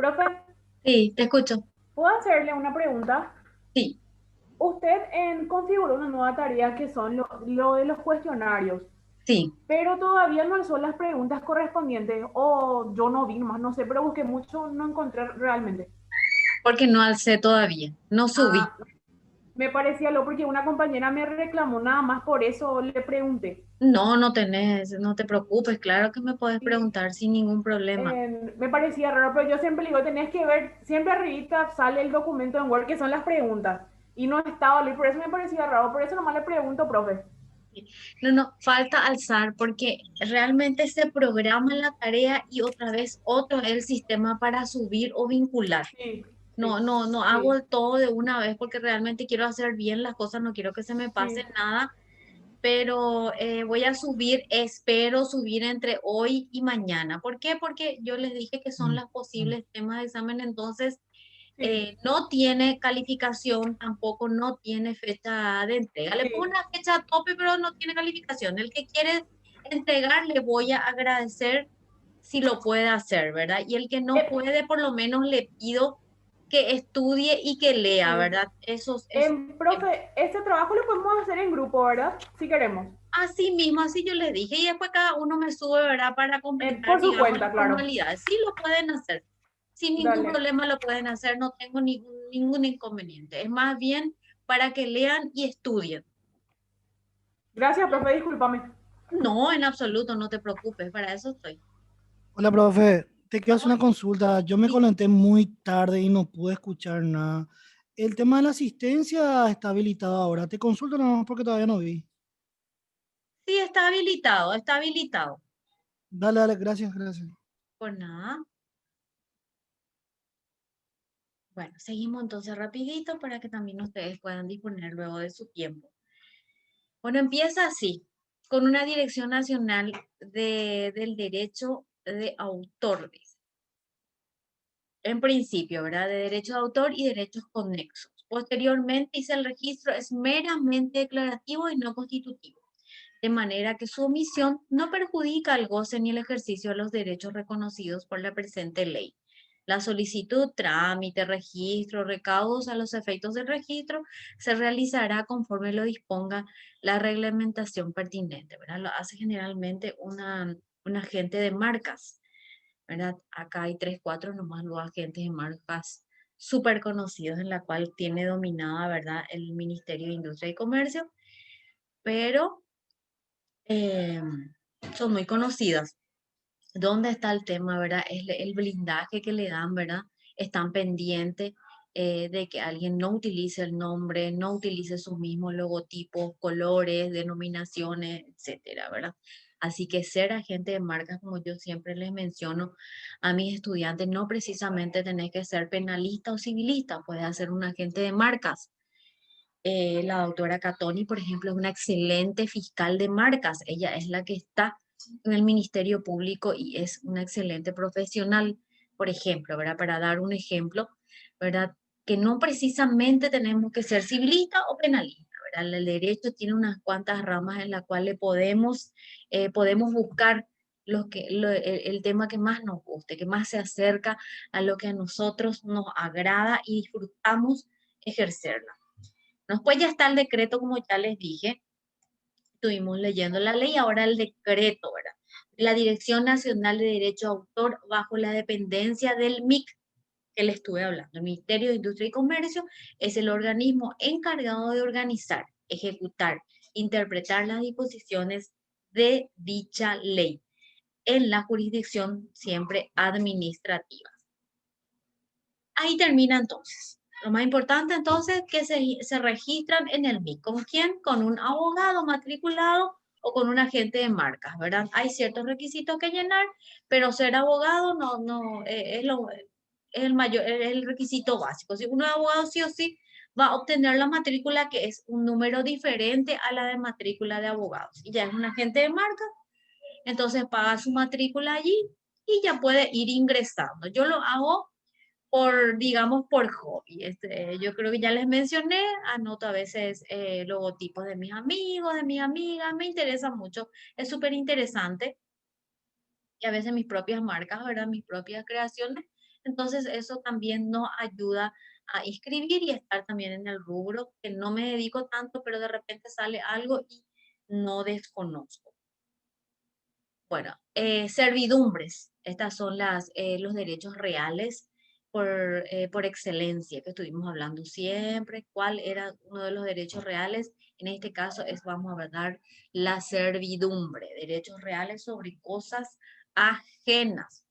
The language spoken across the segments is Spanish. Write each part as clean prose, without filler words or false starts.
Profe, Sí, te escucho. ¿puedo hacerle una pregunta? Sí, Usted configuró una nueva tarea que son lo de los cuestionarios, sí, pero todavía no son las preguntas correspondientes, o yo no vi más, no sé, pero busqué mucho, no encontré realmente. porque no alcé todavía, no subí. Ah, me parecía lo porque una compañera me reclamó nada más, por eso le pregunté. No, no tenés, no te preocupes, claro que me puedes Sí, preguntar sin ningún problema. me parecía raro, pero yo siempre digo, tenés que ver, siempre arribita sale el documento en Word que son las preguntas, y no estaba ahí, por eso me parecía raro, por eso nomás le pregunto, profe. No, no, falta alzar porque realmente se programa la tarea y otra vez otro es el sistema para subir o vincular. Sí, No, sí, no, no sí, hago todo de una vez porque realmente quiero hacer bien las cosas, no quiero que se me pase sí, nada, pero voy a subir, espero subir entre hoy y mañana. ¿Por qué? Porque yo les dije que son Mm, los mm. posibles temas de examen, entonces sí, no tiene calificación, tampoco no tiene fecha de entrega. Le pongo sí. una fecha a tope, pero no tiene calificación. El que quiere entregar, le voy a agradecer si lo puede hacer, ¿verdad? Y el que no Eh, puede, por lo menos le pido que estudie y que lea, sí. ¿verdad? Eso. Profe, este trabajo lo podemos hacer en grupo, ¿verdad? Si queremos. Así mismo, así yo les dije, y después cada uno me sube, ¿verdad? Para completar, Por su digamos, las cuenta, claro. formalidades. Sí lo pueden hacer, sin ningún Dale. problema lo pueden hacer, no tengo ningún inconveniente. Es más bien para que lean y estudien. Gracias, profe, discúlpame. No, en absoluto, no te preocupes, para eso estoy. Hola, profe. Te quiero hacer Vamos, una consulta. Yo me sí, conecté muy tarde y no pude escuchar nada. El tema de la asistencia está habilitado ahora. Te consulto nada más porque todavía no vi. sí, está habilitado, está habilitado. Dale, dale, gracias, gracias. Pues nada, bueno, seguimos entonces rapidito para que también ustedes puedan disponer luego de su tiempo. Bueno, empieza así, con una dirección nacional del derecho de autor, dice. En principio, ¿verdad? De derecho de autor y derechos conexos. Posteriormente, dice el registro es meramente declarativo y no constitutivo, de manera que su omisión no perjudica el goce ni el ejercicio de los derechos reconocidos por la presente ley. La solicitud, trámite, registro, recaudos a los efectos del registro se realizará conforme lo disponga la reglamentación pertinente, ¿verdad? Lo hace generalmente un agente de marcas, ¿verdad? Acá hay tres, cuatro nomás los agentes de marcas súper conocidos en la cual tiene dominada, ¿verdad? El Ministerio de Industria y Comercio, pero eh, son muy conocidas. ¿Dónde está el tema, verdad? Es el blindaje que le dan, ¿verdad? Están pendientes de que alguien no utilice el nombre, no utilice sus mismos logotipos, colores, denominaciones, etcétera, ¿verdad? Así que ser agente de marcas, como yo siempre les menciono a mis estudiantes, no precisamente tenés que ser penalista o civilista, puedes ser un agente de marcas. La doctora Catoni, por ejemplo, es una excelente fiscal de marcas. Ella es la que está en el Ministerio Público y es una excelente profesional, por ejemplo, ¿verdad? Para dar un ejemplo, ¿verdad? Que no precisamente tenemos que ser civilista o penalista, ¿verdad? El derecho tiene unas cuantas ramas en las cuales podemos buscar el tema que más nos guste, que más se acerca a lo que a nosotros nos agrada y disfrutamos ejercerla. Después ya está el decreto, como ya les dije, estuvimos leyendo la ley, ahora el decreto, ¿verdad? La Dirección Nacional de Derecho de Autor bajo la dependencia del MIC, que le estuve hablando. El Ministerio de Industria y Comercio es el organismo encargado de organizar, ejecutar, interpretar las disposiciones de dicha ley en la jurisdicción siempre administrativa. Ahí termina entonces. Lo más importante entonces que se registran en el MIC. ¿Con quién? Con un abogado matriculado o con un agente de marcas, ¿verdad? Hay ciertos requisitos que llenar, pero ser abogado es el mayor, es el requisito básico. Si uno es abogado sí o sí va a obtener la matrícula que es un número diferente a la de matrícula de abogados. Y ya es un agente de marcas, entonces paga su matrícula allí y ya puede ir ingresando. Yo lo hago digamos, por hobby. Yo creo que ya les mencioné, anoto a veces logotipos de mis amigos, de mis amigas, me interesa mucho, es súper interesante. Y a veces mis propias marcas, ¿verdad? Mis propias creaciones, Entonces eso también nos ayuda a inscribir y estar también en el rubro que no me dedico tanto, pero de repente sale algo y no desconozco. Bueno, servidumbres. Estas son los derechos reales por excelencia que estuvimos hablando siempre. ¿Cuál era uno de los derechos reales? En este caso vamos a hablar la servidumbre. Derechos reales sobre cosas ajenas.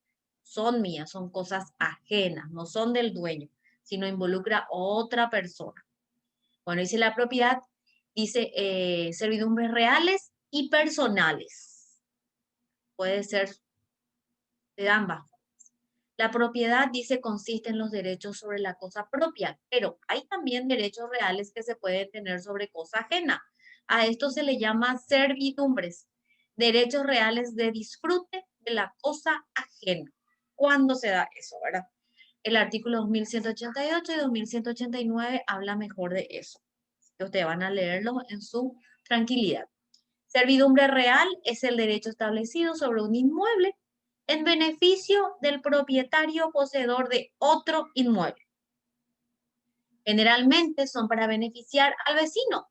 Son mías, son cosas ajenas, no son del dueño, sino involucra a otra persona. Bueno, dice la propiedad, dice servidumbres reales y personales. Puede ser de ambas. La propiedad, dice, consiste en los derechos sobre la cosa propia, pero hay también derechos reales que se pueden tener sobre cosa ajena. A esto se le llama servidumbres, derechos reales de disfrute de la cosa ajena. ¿Cuándo se da eso, verdad? El artículo 2188 y 2189 habla mejor de eso. Ustedes van a leerlo en su tranquilidad. Servidumbre real es el derecho establecido sobre un inmueble en beneficio del propietario poseedor de otro inmueble. Generalmente son para beneficiar al vecino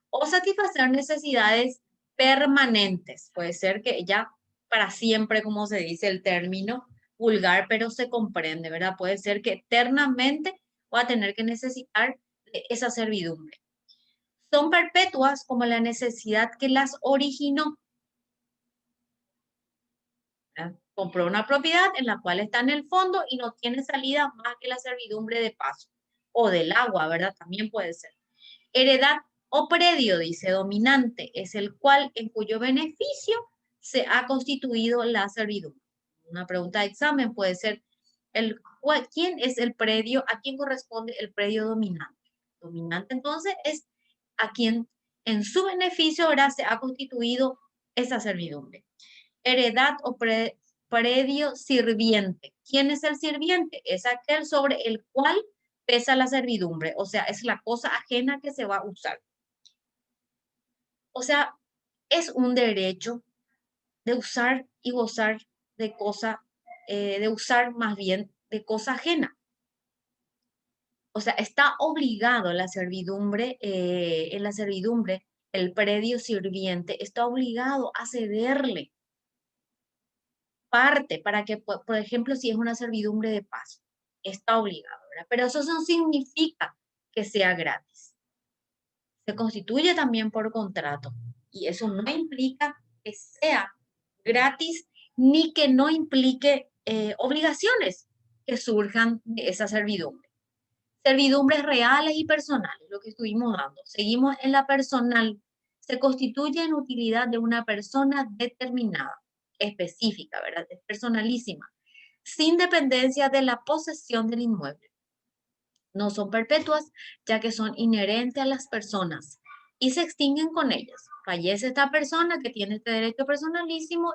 o satisfacer necesidades permanentes. Puede ser que ya para siempre, como se dice el término vulgar, pero se comprende, ¿verdad? Puede ser que eternamente va a tener que necesitar de esa servidumbre. Son perpetuas como la necesidad que las originó. Compró una propiedad en la cual está en el fondo y no tiene salida más que la servidumbre de paso. O del agua, ¿verdad? También puede ser. Heredad o predio, dice dominante, es el cual en cuyo beneficio se ha constituido la servidumbre. Una pregunta de examen puede ser, ¿quién es el predio? ¿A quién corresponde el predio dominante? Dominante entonces es a quien en su beneficio ahora se ha constituido esa servidumbre. Heredad o predio sirviente. ¿Quién es el sirviente? Es aquel sobre el cual pesa la servidumbre, o sea, es la cosa ajena que se va a usar. O sea, es un derecho de usar y gozar de cosa, de usar más bien de cosa ajena. O sea, está obligado la servidumbre, en la servidumbre, el predio sirviente está obligado a cederle parte para que, por ejemplo, si es una servidumbre de paso, está obligado, ¿verdad? Pero eso no significa que sea gratis. Se constituye también por contrato y eso no implica que sea gratis ni que no implique obligaciones que surjan de esa servidumbre. Servidumbres reales y personales, lo que estuvimos dando. Seguimos en la personal. Se constituye en utilidad de una persona determinada, específica, ¿verdad? Es personalísima, sin dependencia de la posesión del inmueble. No son perpetuas, ya que son inherentes a las personas y se extinguen con ellas. Fallece esta persona que tiene este derecho personalísimo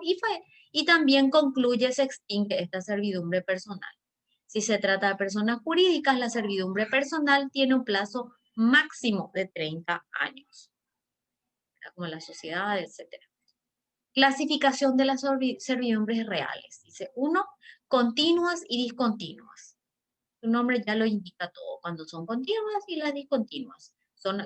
y también concluye, se extingue esta servidumbre personal. Si se trata de personas jurídicas, la servidumbre personal tiene un plazo máximo de 30 años, como la sociedad, etc. Clasificación de las servidumbres reales. Dice 1, continuas y discontinuas. Su nombre ya lo indica todo, cuando son continuas y las discontinuas.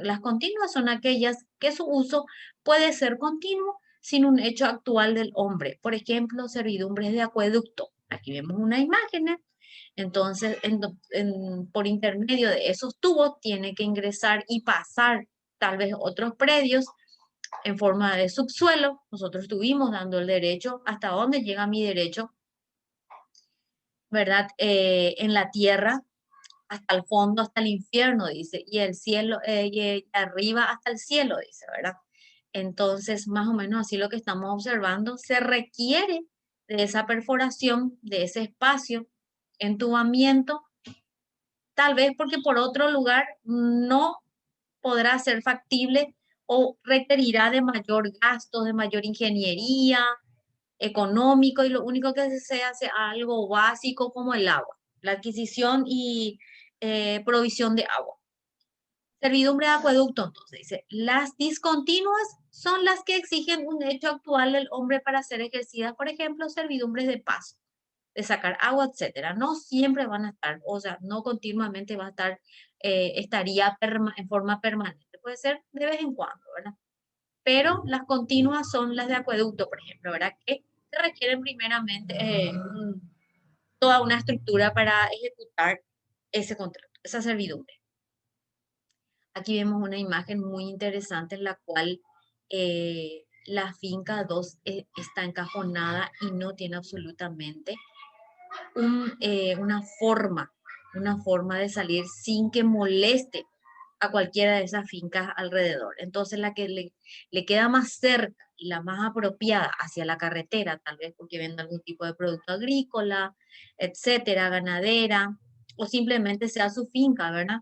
Las continuas son aquellas que su uso puede ser continuo sin un hecho actual del hombre. Por ejemplo, servidumbres de acueducto. Aquí vemos una imagen. Entonces, por intermedio de esos tubos tiene que ingresar y pasar tal vez otros predios en forma de subsuelo. Nosotros estuvimos dando el derecho, hasta dónde llega mi derecho, ¿verdad? En la tierra, hasta el fondo, hasta el infierno, dice, y el cielo, y arriba hasta el cielo, dice, ¿verdad? Entonces, más o menos así lo que estamos observando, se requiere de esa perforación, de ese espacio, entubamiento, tal vez porque por otro lugar no podrá ser factible o requerirá de mayor gasto, de mayor ingeniería, económico, y lo único que se hace algo básico como el agua, la adquisición y provisión de agua. Servidumbre de acueducto, entonces dice, las discontinuas son las que exigen un hecho actual del hombre para ser ejercidas, por ejemplo, servidumbres de paso. de sacar agua, etcétera. No siempre van a estar, o sea, no continuamente va a estar, estaría en forma permanente. Puede ser de vez en cuando, ¿verdad? Pero las continuas son las de acueducto, por ejemplo, ¿verdad? Que se requieren primeramente toda una estructura para ejecutar ese contrato, esa servidumbre. Aquí vemos una imagen muy interesante en la cual la finca 2 está encajonada y no tiene absolutamente una forma de salir sin que moleste a cualquiera de esas fincas alrededor. Entonces la que le queda más cerca y la más apropiada hacia la carretera, tal vez porque vende algún tipo de producto agrícola, etcétera, ganadera, o simplemente sea su finca, ¿verdad?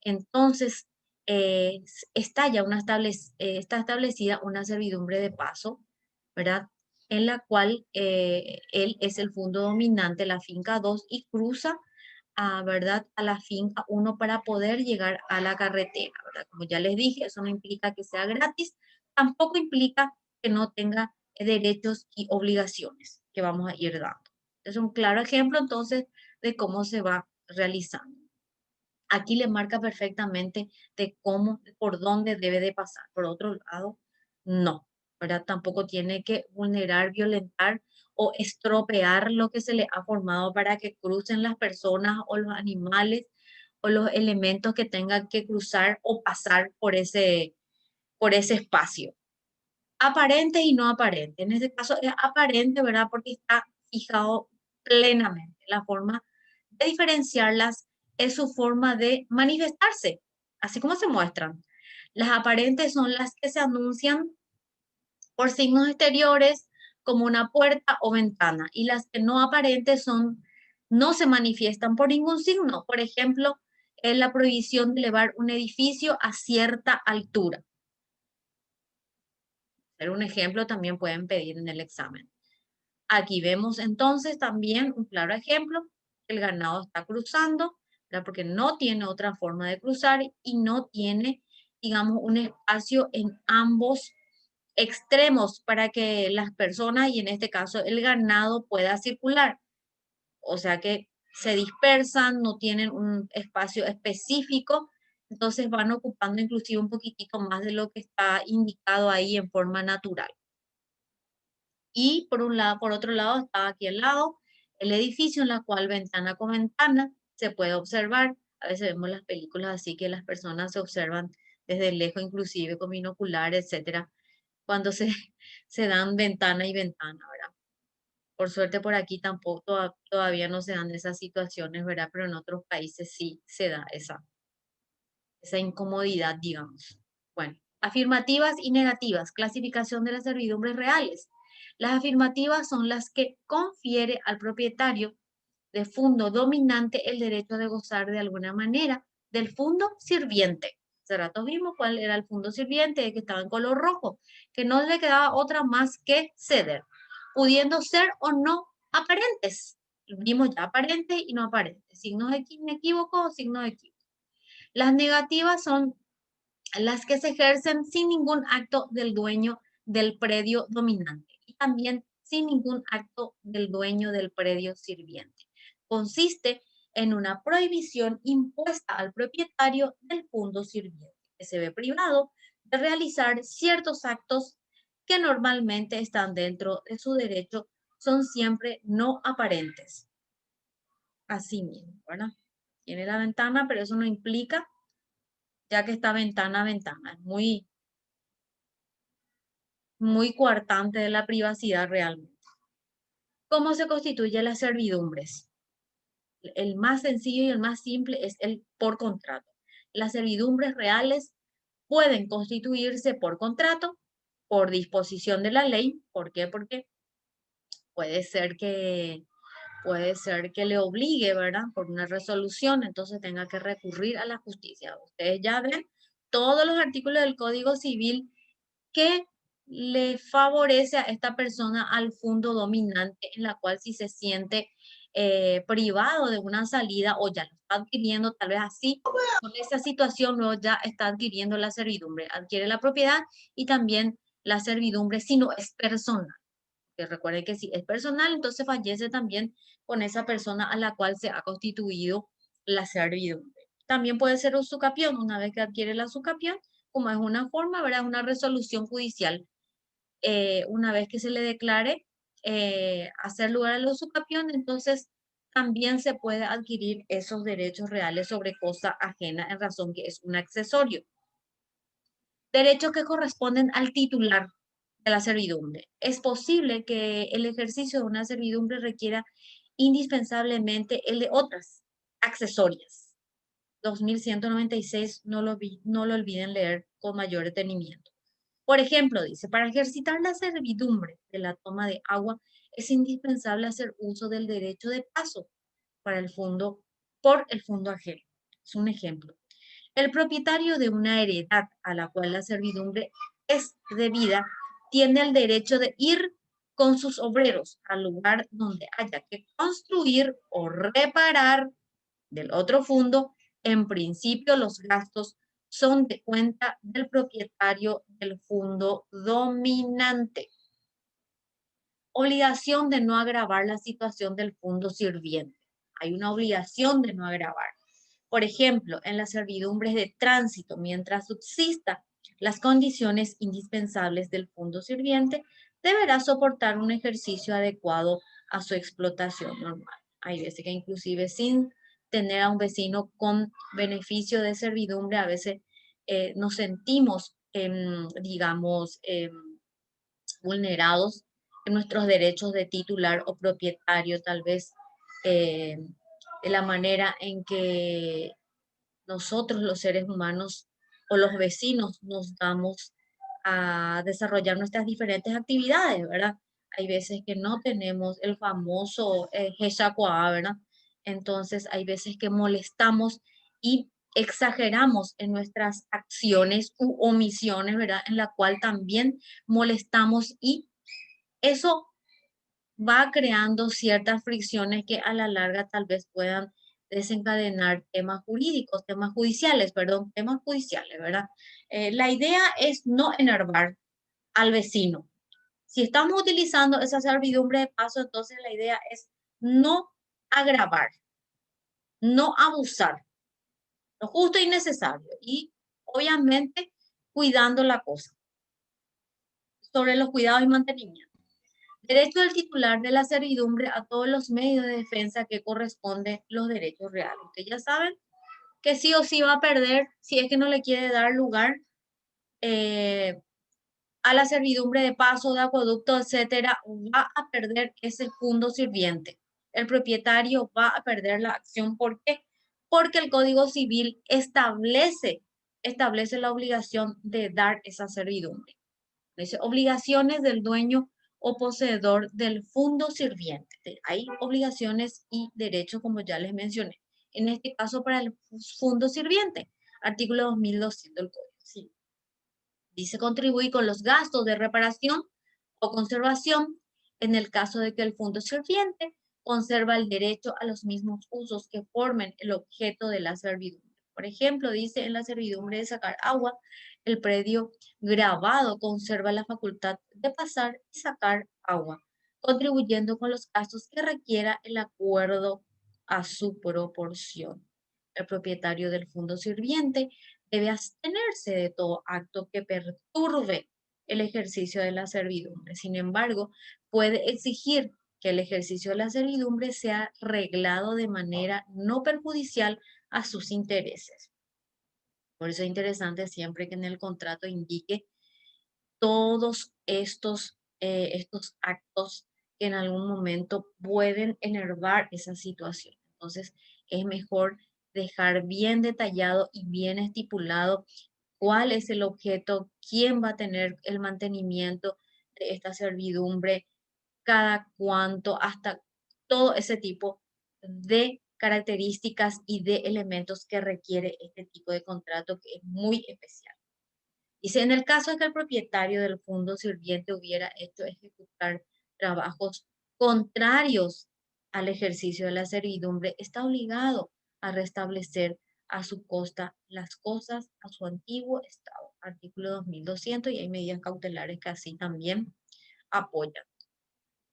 Entonces, está ya está establecida una servidumbre de paso, ¿verdad? En la cual él es el fondo dominante, la finca 2, y cruza ¿verdad? A la finca 1 para poder llegar a la carretera, ¿verdad? Como ya les dije, eso no implica que sea gratis, tampoco implica que no tenga derechos y obligaciones que vamos a ir dando. Es un claro ejemplo entonces de cómo se va realizando. Aquí le marca perfectamente de cómo, por dónde debe de pasar. Por otro lado, no, ¿verdad? Tampoco tiene que vulnerar, violentar o estropear lo que se le ha formado para que crucen las personas o los animales o los elementos que tengan que cruzar o pasar por ese espacio. Aparente y no aparente. En este caso es aparente, ¿verdad? Porque está fijado plenamente. La forma de diferenciarlas es su forma de manifestarse, así como se muestran. Las aparentes son las que se anuncian por signos exteriores como una puerta o ventana, y las que no aparentes no se manifiestan por ningún signo. Por ejemplo, es la prohibición de elevar un edificio a cierta altura. Pero un ejemplo también pueden pedir en el examen. Aquí vemos entonces también un claro ejemplo. El ganado está cruzando, ¿verdad? Porque no tiene otra forma de cruzar y no tiene, digamos, un espacio en ambos extremos para que las personas, y en este caso el ganado, pueda circular. O sea que se dispersan, no tienen un espacio específico, entonces van ocupando inclusive un poquitito más de lo que está indicado ahí en forma natural. Y por otro lado, está aquí al lado el edificio en la cual ventana con ventana se puede observar. A veces vemos las películas así que las personas se observan desde lejos, inclusive con binoculares, etcétera, cuando se dan ventana y ventana, ¿verdad? Por suerte por aquí tampoco todavía no se dan esas situaciones, ¿verdad? Pero en otros países sí se da esa incomodidad, digamos. Bueno, afirmativas y negativas, clasificación de las servidumbres reales. Las afirmativas son las que confiere al propietario de fondo dominante el derecho de gozar de alguna manera del fondo sirviente. Hace rato vimos cuál era el fondo sirviente, que estaba en color rojo, que no le quedaba otra más que ceder, pudiendo ser o no aparentes. Vimos ya aparentes y no aparentes, signos inequívocos o signos equívocos. Las negativas son las que se ejercen sin ningún acto del dueño del predio dominante y también sin ningún acto del dueño del predio sirviente. Consiste en una prohibición impuesta al propietario del fondo sirviente, que se ve privado de realizar ciertos actos que normalmente están dentro de su derecho, son siempre no aparentes. Así mismo, ¿verdad? Tiene la ventana, pero eso no implica ya que está ventana a ventana. Es muy coartante de la privacidad realmente. ¿Cómo se constituyen las servidumbres? El más sencillo y el más simple es el por contrato. Las servidumbres reales pueden constituirse por contrato, por disposición de la ley. ¿Por qué? Porque puede ser que le obligue, ¿verdad? Por una resolución, entonces tenga que recurrir a la justicia. Ustedes ya ven todos los artículos del Código Civil que le favorece a esta persona al fondo dominante, en la cual si se siente privado de una salida o ya lo está adquiriendo, tal vez así, con esa situación luego ya está adquiriendo la servidumbre, adquiere la propiedad y también la servidumbre, si no es personal. Que recuerde que si es personal, entonces fallece también con esa persona a la cual se ha constituido la servidumbre. También puede ser usucapión, una vez que adquiere la usucapión, como es una forma, ¿verdad? Una resolución judicial. Una vez que se le declare hacer lugar a la usucapión, entonces también se puede adquirir esos derechos reales sobre cosa ajena en razón que es un accesorio. Derechos que corresponden al titular de la servidumbre. Es posible que el ejercicio de una servidumbre requiera indispensablemente el de otras accesorias. 2196, no lo olviden leer con mayor detenimiento. Por ejemplo, dice, para ejercitar la servidumbre de la toma de agua es indispensable hacer uso del derecho de paso para el fondo, por el fondo ajeno. Es un ejemplo. El propietario de una heredad a la cual la servidumbre es debida tiene el derecho de ir con sus obreros al lugar donde haya que construir o reparar del otro fondo. En principio, los gastos son de cuenta del propietario del fondo dominante. Obligación de no agravar la situación del fondo sirviente. Hay una obligación de no agravar. Por ejemplo, en las servidumbres de tránsito, mientras subsista las condiciones indispensables del fondo sirviente, deberá soportar un ejercicio adecuado a su explotación normal. Hay veces que inclusive sin tener a un vecino con beneficio de servidumbre, a veces nos sentimos, digamos, vulnerados en nuestros derechos de titular o propietario, tal vez eh, de la manera en que nosotros los seres humanos o los vecinos nos damos a desarrollar nuestras diferentes actividades, ¿verdad? Hay veces que no tenemos el famoso Heshakuá, ¿verdad? Entonces hay veces que molestamos y exageramos en nuestras acciones u omisiones, ¿verdad? En la cual también molestamos y eso va creando ciertas fricciones que a la larga tal vez puedan desencadenar temas jurídicos, temas judiciales, perdón, temas judiciales, ¿verdad? La idea es no enervar al vecino. Si estamos utilizando esa servidumbre de paso, entonces la idea es no agravar, no abusar, lo justo y necesario y obviamente cuidando la cosa. Sobre los cuidados y mantenimiento. Derecho del titular de la servidumbre a todos los medios de defensa que corresponden los derechos reales. Ustedes ya saben que sí o sí va a perder si es que no le quiere dar lugar a la servidumbre de paso, de acueducto, etcétera, va a perder ese fondo sirviente. El propietario va a perder la acción. ¿Por qué? Porque el Código Civil establece la obligación de dar esa servidumbre. Dice, obligaciones del dueño o poseedor del fondo sirviente. Hay obligaciones y derechos, como ya les mencioné. En este caso, para el fondo sirviente, artículo 2200 del Código Civil. Dice, contribuir con los gastos de reparación o conservación en el caso de que el fondo sirviente conserva el derecho a los mismos usos que formen el objeto de la servidumbre. Por ejemplo, dice en la servidumbre de sacar agua, el predio grabado conserva la facultad de pasar y sacar agua, contribuyendo con los gastos que requiera el acuerdo a su proporción. El propietario del fondo sirviente debe abstenerse de todo acto que perturbe el ejercicio de la servidumbre. Sin embargo, puede exigir que el ejercicio de la servidumbre sea reglado de manera no perjudicial a sus intereses. Por eso es interesante siempre que en el contrato indique todos estos actos que en algún momento pueden enervar esa situación. Entonces, es mejor dejar bien detallado y bien estipulado cuál es el objeto, quién va a tener el mantenimiento de esta servidumbre, cada cuánto, hasta todo ese tipo de características y de elementos que requiere este tipo de contrato que es muy especial. Dice, en el caso de que el propietario del fondo sirviente hubiera hecho ejecutar trabajos contrarios al ejercicio de la servidumbre, está obligado a restablecer a su costa las cosas a su antiguo estado. Artículo 2200 y hay medidas cautelares que así también apoyan.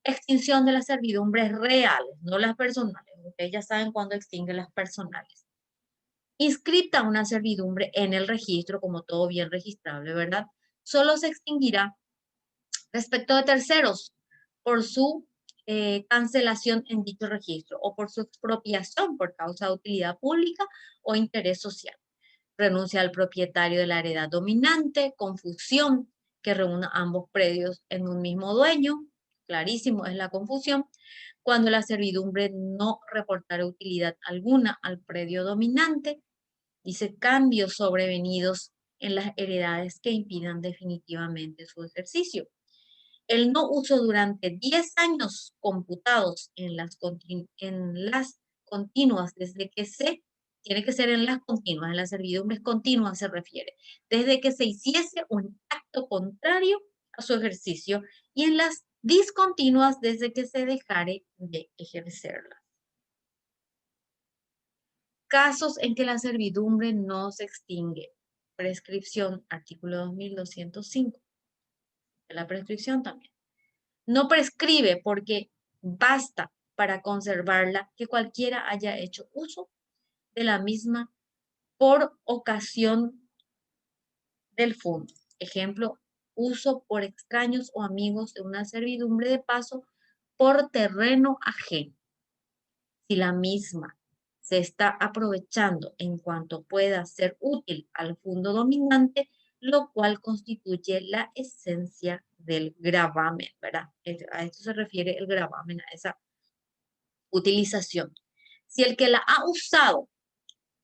Extinción de las servidumbres reales, no las personales. Ustedes ya saben cuándo extinguen las personales. Inscripta una servidumbre en el registro, como todo bien registrable, ¿verdad? Solo se extinguirá respecto de terceros por su cancelación en dicho registro o por su expropiación por causa de utilidad pública o interés social. Renuncia al propietario de la heredad dominante, confusión que reúna ambos predios en un mismo dueño, clarísimo es la confusión, cuando la servidumbre no reportara utilidad alguna al predio dominante, dice cambios sobrevenidos en las heredades que impidan definitivamente su ejercicio. El no uso durante 10 años computados en las continuas, desde que tiene que ser en las continuas, en las servidumbres continuas se refiere, desde que se hiciese un acto contrario a su ejercicio y en las discontinuas desde que se dejare de ejercerlas. Casos en que la servidumbre no se extingue. Prescripción, artículo 2205. La prescripción también. No prescribe porque basta para conservarla que cualquiera haya hecho uso de la misma por ocasión del fondo. Ejemplo, uso por extraños o amigos de una servidumbre de paso por terreno ajeno. Si la misma se está aprovechando en cuanto pueda ser útil al fondo dominante, lo cual constituye la esencia del gravamen, ¿verdad? A esto se refiere el gravamen, a esa utilización. Si el que la ha usado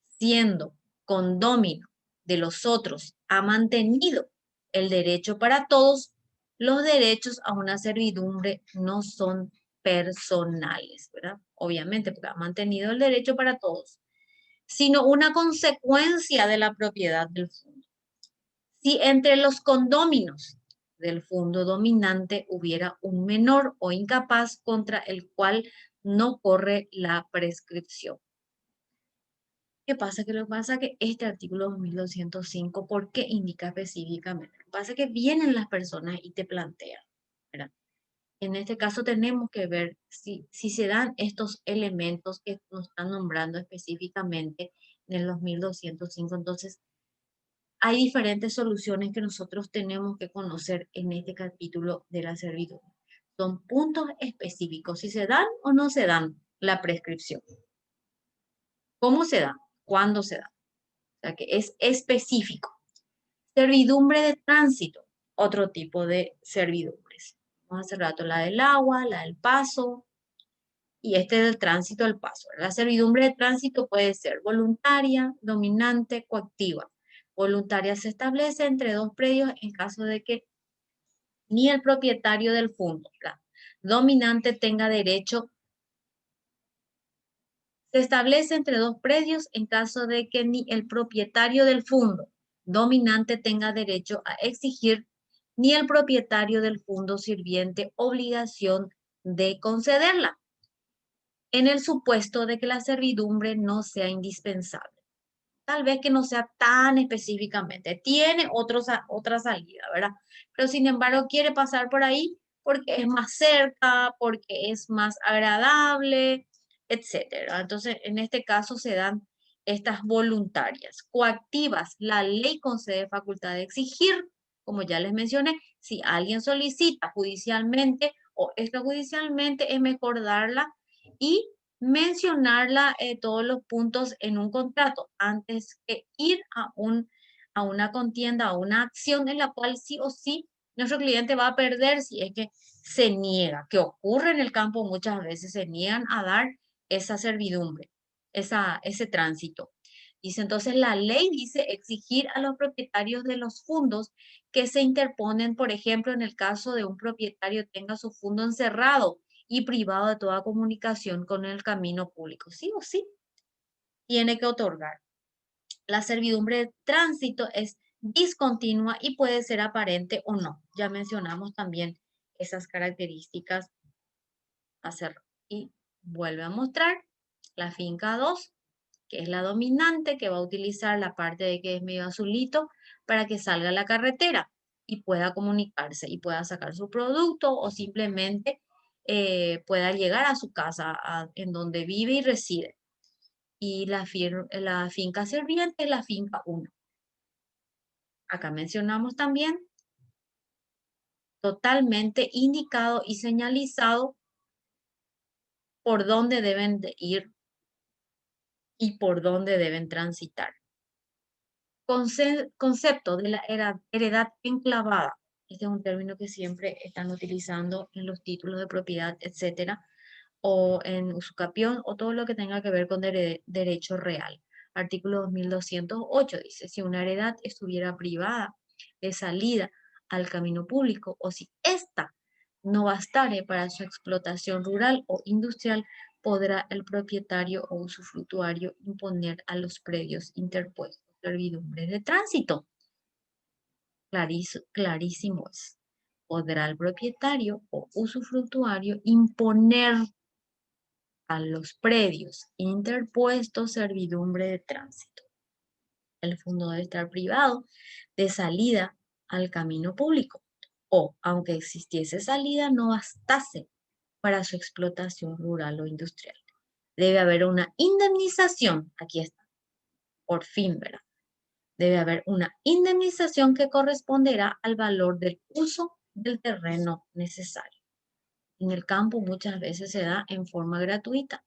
siendo condómino de los otros ha mantenido el derecho para todos, los derechos a una servidumbre no son personales, ¿verdad? Obviamente, porque ha mantenido el derecho para todos, sino una consecuencia de la propiedad del fondo. Si entre los condóminos del fondo dominante hubiera un menor o incapaz contra el cual no corre la prescripción. ¿Qué pasa? Que lo que pasa es que este artículo 2205, ¿por qué indica específicamente? Lo que pasa es que vienen las personas y te plantean, ¿verdad? En este caso tenemos que ver si se dan estos elementos que nos están nombrando específicamente en el 2205. Entonces, hay diferentes soluciones que nosotros tenemos que conocer en este capítulo de la servidumbre. Son puntos específicos, si se dan o no se dan la prescripción. ¿Cómo se da? ¿Cuándo se da? O sea que es específico. Servidumbre de tránsito, otro tipo de servidumbres. Hace rato la del agua, la del paso y este del tránsito al paso. La servidumbre de tránsito puede ser voluntaria, dominante, coactiva. Voluntaria se establece entre dos predios en caso de que ni el propietario del fondo, la dominante, tenga derecho. Se establece entre dos predios en caso de que ni el propietario del fondo dominante tenga derecho a exigir, ni el propietario del fondo sirviente obligación de concederla, en el supuesto de que la servidumbre no sea indispensable. Tal vez que no sea tan específicamente, tiene otra salida, ¿verdad? Pero sin embargo quiere pasar por ahí porque es más cerca, porque es más agradable, etcétera. Entonces, en este caso se dan estas voluntarias. Coactivas, la ley concede facultad de exigir, como ya les mencioné, si alguien solicita judicialmente o extrajudicialmente, es mejor darla y mencionarla todos los puntos en un contrato antes que ir a una contienda, a una acción en la cual sí o sí nuestro cliente va a perder si es que se niega, que ocurre en el campo muchas veces, se niegan a dar esa servidumbre, ese tránsito. Dice entonces la ley dice exigir a los propietarios de los fondos que se interponen, por ejemplo, en el caso de un propietario tenga su fondo encerrado y privado de toda comunicación con el camino público. Sí o sí, tiene que otorgar. La servidumbre de tránsito es discontinua y puede ser aparente o no. Ya mencionamos también esas características hacer. Y vuelve a mostrar la finca 2, que es la dominante, que va a utilizar la parte de que es medio azulito para que salga a la carretera y pueda comunicarse y pueda sacar su producto o simplemente pueda llegar a su casa, en donde vive y reside. Y la finca sirviente es la finca 1. Acá mencionamos también totalmente indicado y señalizado por dónde deben de ir y por dónde deben transitar. Concepto de la heredad enclavada. Este es un término que siempre están utilizando en los títulos de propiedad, etcétera, o en usucapión, o todo lo que tenga que ver con derecho real. Artículo 2208 dice, si una heredad estuviera privada de salida al camino público, o si ésta no bastare para su explotación rural o industrial, podrá el propietario o usufructuario imponer a los predios interpuestos servidumbres de tránsito. Clarísimo es. Podrá el propietario o usufructuario imponer a los predios interpuestos servidumbre de tránsito. El fondo debe estar privado de salida al camino público, o, aunque existiese salida, no bastase para su explotación rural o industrial. Debe haber una indemnización, aquí está, por fin, ¿verdad? Debe haber una indemnización que corresponderá al valor del uso del terreno necesario. En el campo muchas veces se da en forma gratuita,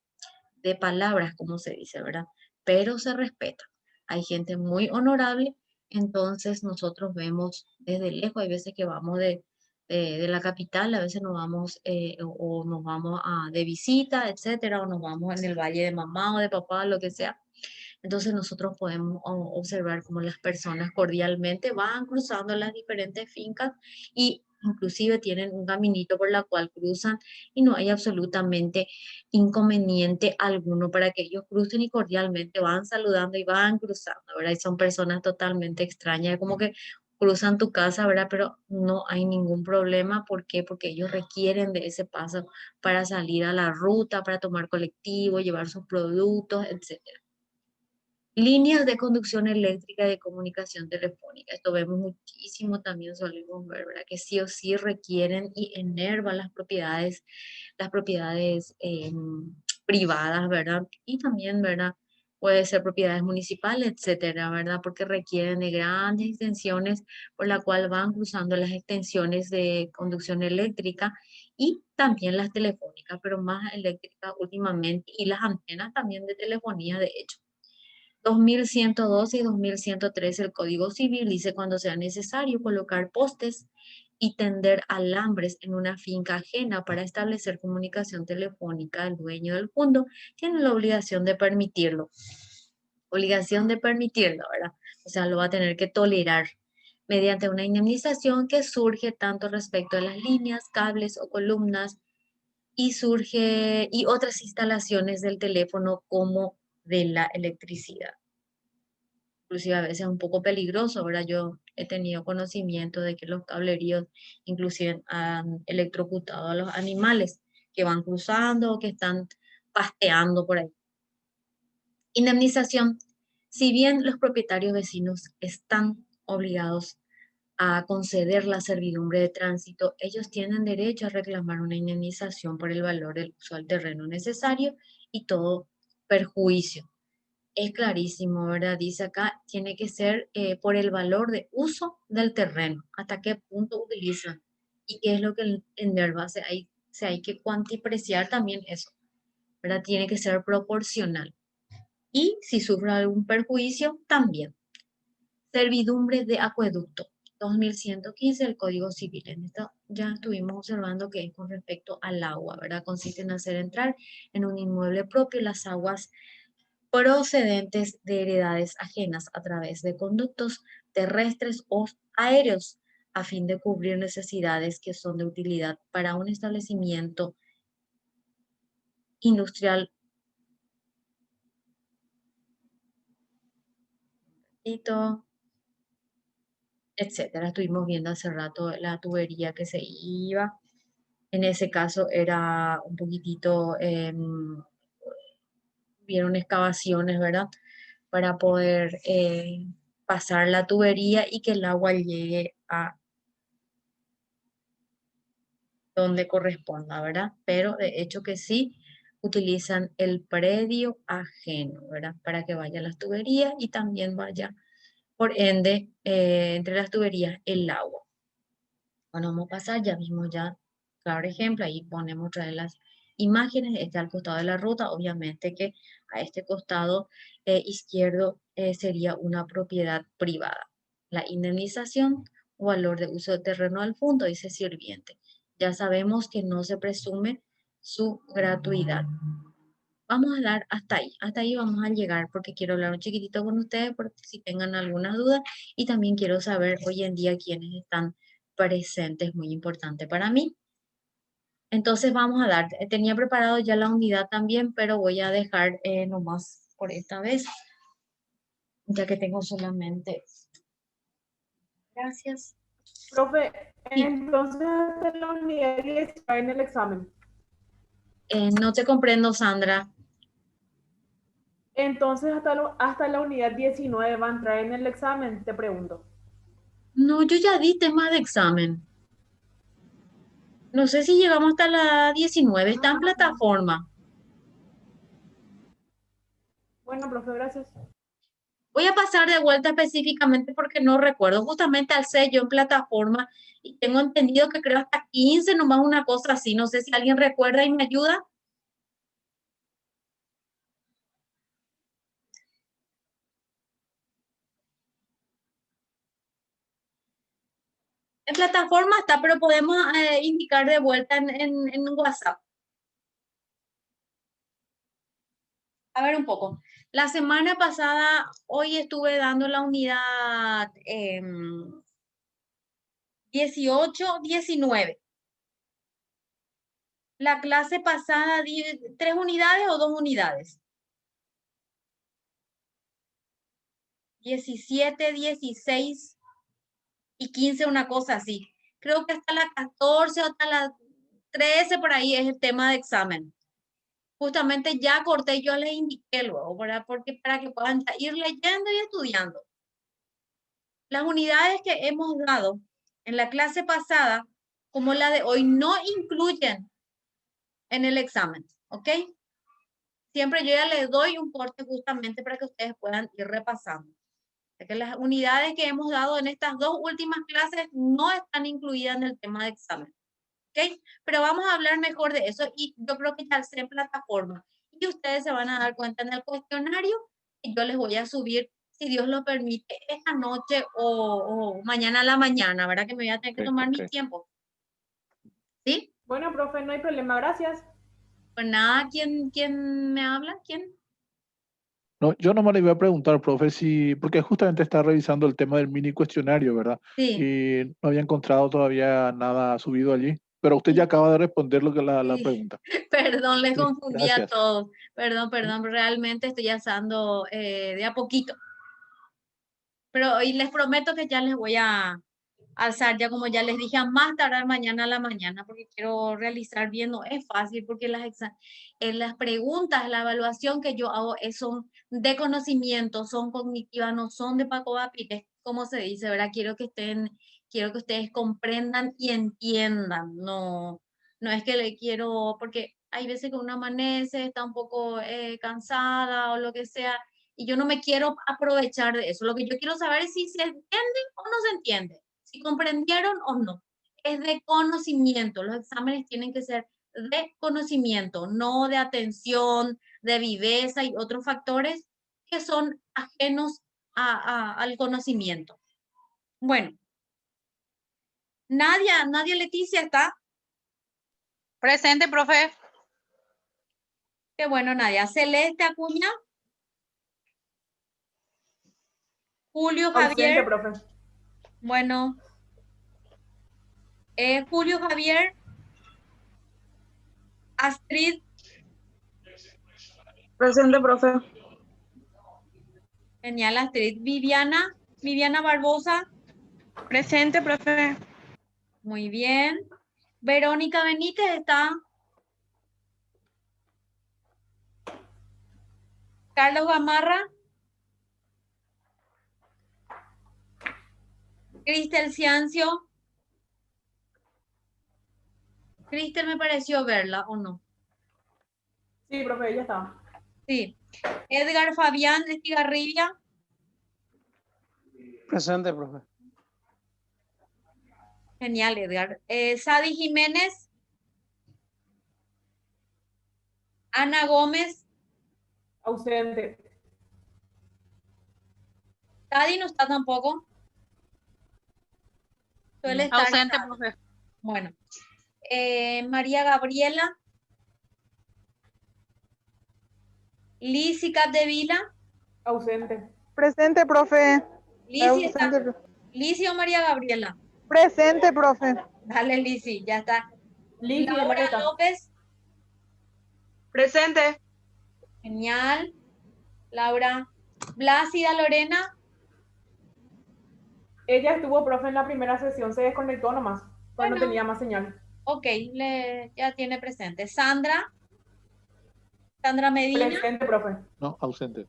de palabras, como se dice, ¿verdad? Pero se respeta. Hay gente muy honorable, entonces nosotros vemos desde lejos, hay veces que vamos de la capital, a veces nos vamos o nos vamos de visita, etcétera, o nos vamos en el valle de mamá o de papá, lo que sea. Entonces nosotros podemos observar cómo las personas cordialmente van cruzando las diferentes fincas y inclusive tienen un caminito por la cual cruzan y no hay absolutamente inconveniente alguno para que ellos crucen y cordialmente van saludando y van cruzando, ¿verdad? Y son personas totalmente extrañas, como que cruzan tu casa, ¿verdad? Pero no hay ningún problema. ¿Por qué? Porque ellos requieren de ese paso para salir a la ruta, para tomar colectivo, llevar sus productos, etcétera. Líneas de conducción eléctrica y de comunicación telefónica. Esto vemos muchísimo también, solemos ver, ¿verdad? Que sí o sí requieren y enervan las propiedades privadas, ¿verdad? Y también, ¿verdad? Puede ser propiedades municipales, etcétera, ¿verdad? Porque requieren de grandes extensiones por la cual van cruzando las extensiones de conducción eléctrica y también las telefónicas, pero más eléctricas últimamente, y las antenas también de telefonía, de hecho. 2112 y 2113 el Código Civil dice cuando sea necesario colocar postes y tender alambres en una finca ajena para establecer comunicación telefónica, el dueño del fondo tiene la obligación de permitirlo. Obligación de permitirlo, ¿verdad? O sea, lo va a tener que tolerar mediante una indemnización que surge tanto respecto a las líneas, cables o columnas y otras instalaciones del teléfono como de la electricidad. Inclusive a veces es un poco peligroso, ¿verdad? Yo he tenido conocimiento de que los cableríos inclusive han electrocutado a los animales que van cruzando o que están pasteando por ahí. Indemnización. Si bien los propietarios vecinos están obligados a conceder la servidumbre de tránsito, ellos tienen derecho a reclamar una indemnización por el valor del uso del terreno necesario y todo perjuicio. Es clarísimo, ¿verdad? Dice acá, tiene que ser por el valor de uso del terreno, hasta qué punto utilizan y qué es lo que enerva. Hay que cuantipreciar también eso, ¿verdad? Tiene que ser proporcional. Y si sufre algún perjuicio, también. Servidumbre de acueducto, 2115 del Código Civil. En esto ya estuvimos observando que es con respecto al agua, ¿verdad? Consiste en hacer entrar en un inmueble propio las aguas procedentes de heredades ajenas a través de conductos terrestres o aéreos a fin de cubrir necesidades que son de utilidad para un establecimiento industrial, etcétera. Estuvimos viendo hace rato la tubería que se iba. En ese caso era un poquitito, vieron excavaciones, ¿verdad? Para poder pasar la tubería y que el agua llegue donde corresponda, ¿verdad? Pero de hecho que sí utilizan el predio ajeno, ¿verdad? Para que vaya las tuberías y también vaya, por ende, entre las tuberías el agua. Bueno, vamos a pasar, ya vimos ya, claro ejemplo, ahí ponemos otra vez las imágenes, este al costado de la ruta, obviamente que a este costado izquierdo sería una propiedad privada. La indemnización o valor de uso de terreno al fondo, dice sirviente. Ya sabemos que no se presume su gratuidad. Vamos a dar hasta ahí vamos a llegar porque quiero hablar un chiquitito con ustedes porque si tengan alguna duda y también quiero saber hoy en día quiénes están presentes, muy importante para mí. Entonces vamos a dar, tenía preparado ya la unidad también, pero voy a dejar nomás por esta vez, ya que tengo solamente. Gracias. Profe, Sí. entonces hasta la unidad 10 está en el examen. No te comprendo, Sandra. Entonces hasta la unidad 19 va a entrar en el examen, te pregunto. No, yo ya di tema de examen. No sé si llegamos hasta la 19, está en plataforma. Bueno, profe, gracias. Voy a pasar de vuelta específicamente porque no recuerdo. Justamente al ser yo en plataforma y tengo entendido que creo hasta 15, nomás una cosa así. No sé si alguien recuerda y me ayuda. En plataforma está, pero podemos indicar de vuelta en WhatsApp. A ver un poco. La semana pasada, hoy estuve dando la unidad 18, 19. La clase pasada, di 3 unidades o 2 unidades. 17, 16 y 15, una cosa así. Creo que hasta la 14 o hasta la 13 por ahí es el tema de examen. Justamente ya corté, yo les indiqué luego, ¿verdad? Porque para que puedan ir leyendo y estudiando. Las unidades que hemos dado en la clase pasada, como la de hoy, no incluyen en el examen, ¿ok? Siempre yo ya les doy un corte justamente para que ustedes puedan ir repasando. Que las unidades que hemos dado en estas 2 últimas clases no están incluidas en el tema de examen. ¿Ok? Pero vamos a hablar mejor de eso y yo creo que ya sé en plataforma. Y ustedes se van a dar cuenta en el cuestionario que yo les voy a subir, si Dios lo permite, esta noche o mañana a la mañana, ¿verdad? Que me voy a tener que tomar mi tiempo. ¿Sí? Bueno, profe, no hay problema, gracias. Pues nada, ¿quién me habla? ¿Quién? No, yo nomás le iba a preguntar, profe, si, porque justamente está revisando el tema del mini cuestionario, ¿verdad? Sí. Y no había encontrado todavía nada subido allí, pero usted Sí. ya acaba de responder lo que la Sí. pregunta. Perdón, les Sí, confundí a gracias. todos. Perdón, realmente estoy asando de a poquito. Pero hoy les prometo que ya les voy a alzar, ya como ya les dije, a más tardar mañana a la mañana, porque quiero realizar bien, no es fácil, porque las preguntas, la evaluación que yo hago son de conocimiento, son cognitivas, no son de Paco Bapite, como se dice, ¿verdad? Quiero que ustedes comprendan y entiendan, no es que le quiero, porque hay veces que uno amanece, está un poco cansada o lo que sea, y yo no me quiero aprovechar de eso. Lo que yo quiero saber es si se entiende o no se entiende, si comprendieron o no. Es de conocimiento. Los exámenes tienen que ser de conocimiento, no de atención, de viveza y otros factores que son ajenos al conocimiento. Bueno, Nadia Leticia está. Presente, profe. Qué bueno, Nadia. Celeste Acuña. Julio Ausente, Javier. profe. Bueno. Julio Javier. Astrid. Presente, profe. Genial, Astrid. Viviana Barbosa. Presente, profe. Muy bien. Verónica Benítez está. Carlos Gamarra. Cristel Ciancio. Cristel me pareció verla, ¿o no? Sí, profe, ya estaba. Sí. Edgar Fabián Estigarribia. Presente, profe. Genial, Edgar. Sadi Jiménez. Ana Gómez. Ausente. Sadi no está tampoco. Suele estar. Ausente, Sadi. profe. Bueno. María Gabriela. Lizzy Capdevila. Ausente. Presente, profe. Lizzy está. Ausente, profe. Lizzy o María Gabriela. Presente, profe. Dale, Lizzy, ya está. Lizzy, es la que Laura está. López. Presente. Genial. Laura. Blácida Lorena. Ella estuvo, profe, en la primera sesión, se desconectó nomás, cuando Bueno. tenía más señal. Ok, ya tiene presente. Sandra. Sandra Medina. Presente, profe. No, ausente.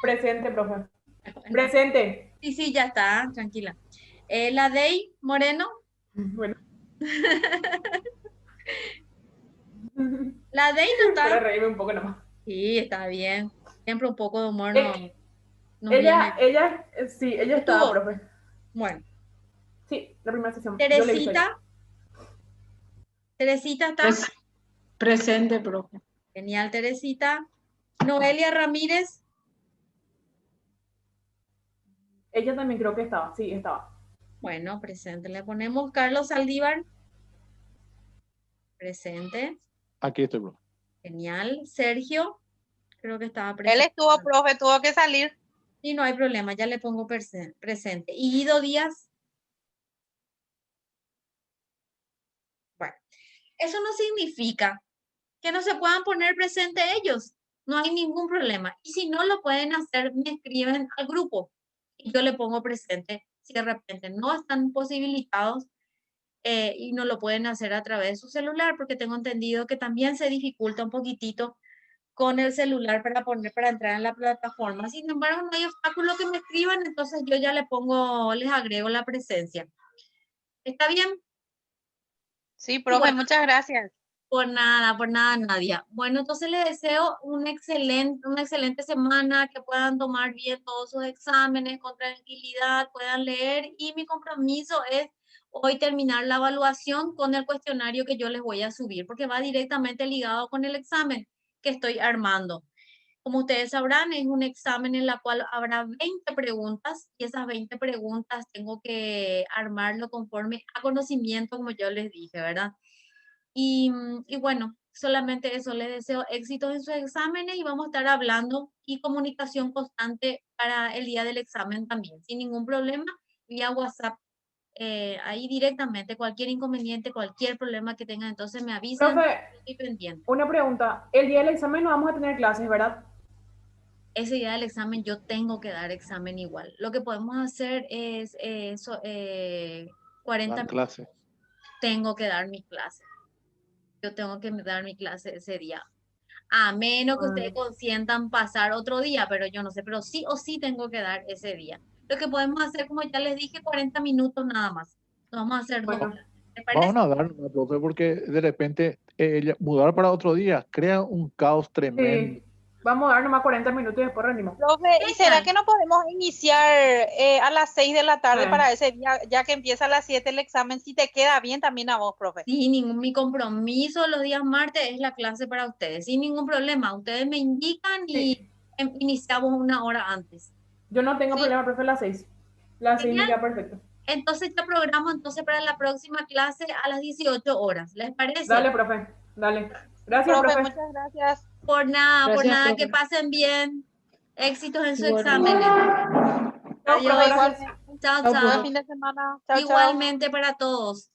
Presente, profe. Presente. Sí, sí, ya está, tranquila. La Dey Moreno. Bueno. La Dey no Para está. reírme un poco nomás. Sí, está bien. Siempre un poco de humor no, nos Ella, viene. sí, ella estaba, Estuvo. profe. Bueno, Sí, la primera sesión. Yo le vi. Teresita. Teresita está. Presente, profe. Genial, Teresita. Noelia Ramírez. Ella también creo que estaba, sí, estaba. Bueno, presente. Le ponemos Carlos Saldívar. Presente. Aquí estoy, profe. Genial. Sergio. Creo que estaba Él presente. estuvo, profe, tuvo que salir. Y no hay problema, ya le pongo presente. ¿Y Guido Díaz? Bueno, eso no significa que no se puedan poner presente ellos. No hay ningún problema. Y si no lo pueden hacer, me escriben al grupo y yo le pongo presente. Si de repente no están posibilitados y no lo pueden hacer a través de su celular, porque tengo entendido que también se dificulta un poquitito con el celular para entrar en la plataforma. Sin embargo, no hay obstáculo que me escriban, entonces yo ya les agrego la presencia. ¿Está bien? Sí, profe, Bueno. muchas gracias. Por nada, Nadia. Bueno, entonces les deseo una excelente semana, que puedan tomar bien todos sus exámenes con tranquilidad, puedan leer, y mi compromiso es hoy terminar la evaluación con el cuestionario que yo les voy a subir, porque va directamente ligado con el examen que estoy armando. Como ustedes sabrán, es un examen en el cual habrá 20 preguntas y esas 20 preguntas tengo que armarlo conforme a conocimiento, como yo les dije, ¿verdad? Y bueno, solamente eso, les deseo éxitos en sus exámenes y vamos a estar hablando y comunicación constante para el día del examen también, sin ningún problema, vía WhatsApp. Ahí directamente, cualquier inconveniente, cualquier problema que tengan, entonces me avisan. Profe, Estoy pendiente. una pregunta. El día del examen no vamos a tener clases, ¿verdad? Ese día del examen yo tengo que dar examen igual. Lo que podemos hacer es 40 La minutos. clase. Tengo que dar mi clase. Yo tengo que dar mi clase ese día. A menos que ustedes consientan pasar otro día, pero yo no sé, pero sí o sí tengo que dar ese día. Lo que podemos hacer, como ya les dije, 40 minutos nada más. Lo vamos a hacer dos. Bueno, ¿Te parece? Vamos a dar, profe, porque de repente mudar para otro día crea un caos tremendo. sí. Vamos a dar nomás 40 minutos y después rendimos. Profe, ¿y será que no podemos iniciar a las 6 de la tarde para ese día, ya que empieza a las 7 el examen? Si te queda bien también a vos, profe. Sí, mi compromiso los días martes es la clase para ustedes, sin ningún problema. Ustedes me indican y iniciamos una hora antes. Yo no tengo Sí. problema, profe, las 6. Las 6 me Genial. queda perfecto. Entonces ya programo para la próxima clase a las 18 horas. ¿Les parece? Dale, profe. Dale. Gracias, Profe, profe. muchas gracias. Por nada, Gracias, profe. que pasen bien. Éxitos en sus Igualmente. exámenes. Chao, Adiós. profe, gracias. Chao, Buen chao. fin de semana. Chao, chao. Igualmente para todos.